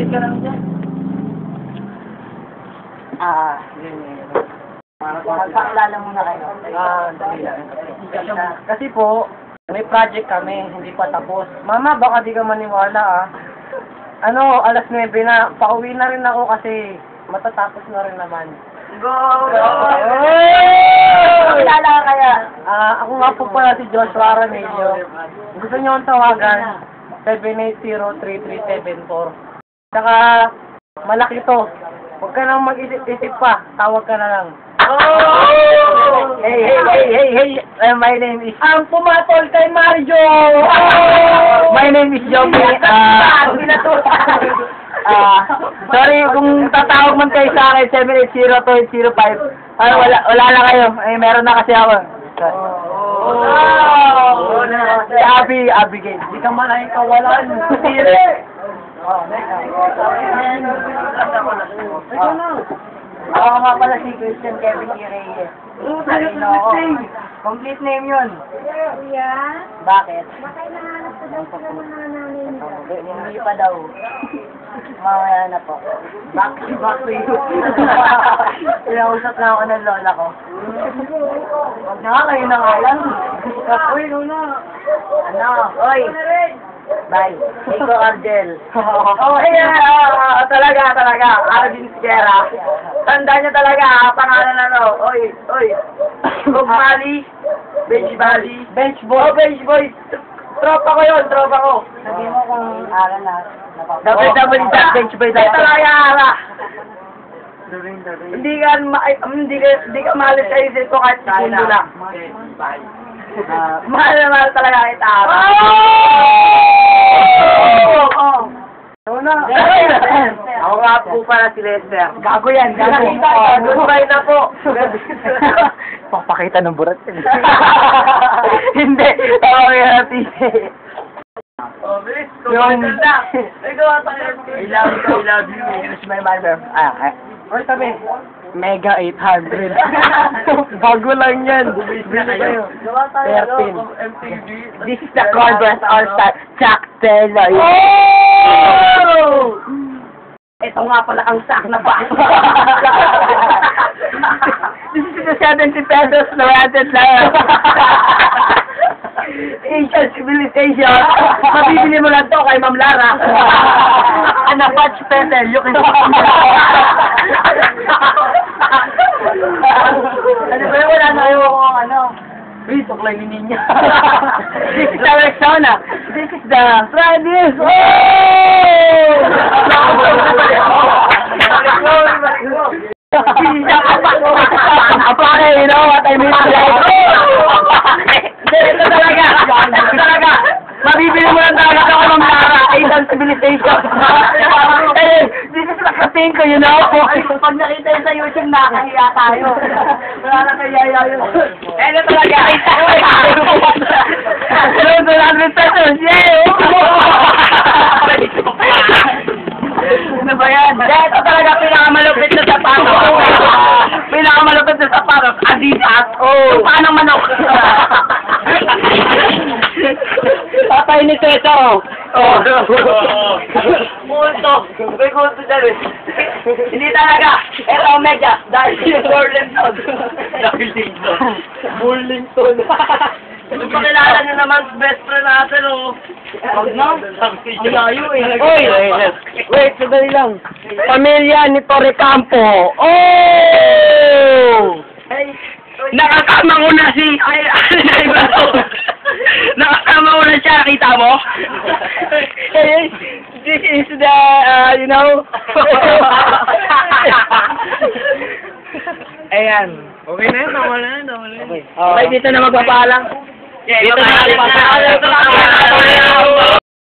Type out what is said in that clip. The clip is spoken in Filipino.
Wait ka lang dyan. Yun. Magpakilala muna kayo. Dali lang. Kasi po, may project kami, hindi pa tapos. Mama, baka di ka maniwala alas 9 na, pauwi na rin ako kasi matatapos na rin naman. Go! Kilala ka kaya? Ako nga po pala si Joshua Ramelio. Gusto niyo akong tawagan? 780-3374. Saka, malaki to. Huwag ka nang mag-isip pa. Tawag ka na lang. Hey, my name is... Ang pumatol kay Mario! My name is Joby. Sorry kung tatawag man kayo sa akin, 780-2805. Wala na kayo. Meron na kasi ako. Si Abigail. Hindi ka man ay kawalan. Ako nga pala si Christian Kevin Reyes. Complete name yun. Kuya? Bakit? Baka hinahanap ko daw sila ng mga nanay nila. Hindi pa daw. Mamaya na po. Back to you. Pinausap na ako ng lola ko. Huwag na nga kayo na nga lang. Uy, Luna. Oy. Bye. Iko Ardel. Talaga. Arvin Sierra. Tanda niya talaga, pangalan Oy. Bob Marley. Bench Boy. Tropa ko yun, Sabi mo kung aral na. www.benchboy.com. Talaga, Hindi ka mahalit sa isip ko kahit segundo lang. Mahal na mahal talaga kita. Ako nga po pala si Lester. Gago yan. Goodbye na po. Papakita ng burat. Hindi. Bilis. I love you. It's my mother. Or sabi, Mega 800. Bago lang yan. 13. This is the Corvette All-Star Chuck Taylor. Oh! Ito nga pala ang sack na ba? This is the 70 pesos na rented lang. Asian civilization. Mabibili mo lang to kay Ma'am Lara. Anak patch petal. You can ano ba yun? Wala na kayo Uy, tuklay ni Ninya. This is the Rexona. This is the Fridays. You know what I mean? Ito talaga. Mabibili mo lang talaga ako ng Lara. Asian civilization. This is like a thing ko, you know? Pag nakita yun sa YouTube, nakahiya tayo. Wala na kaya yun. Ito talaga. Ito pesos. Yay! Ano ba yan? Ito talaga pinakamalupit na sapatos. Pinakamalupit na sapatos. Adidas. Paano manok? Patay ni Teto. Multo. May kulto dyan Hindi talaga. Ito Omega. Dahil si Burlington. Burlington. Kung pakilala nyo naman best friend natin Huwag na. Ang layo Oy! Wait, sadali lang. Pamilya ni Torre Campo. Nakakama ko na si... Nakakama ko na siya. Kita mo? This is the, Ayan. Okay na yun, tama na yun. Okay, dito na magpapaalam. Dito na magpapaalam.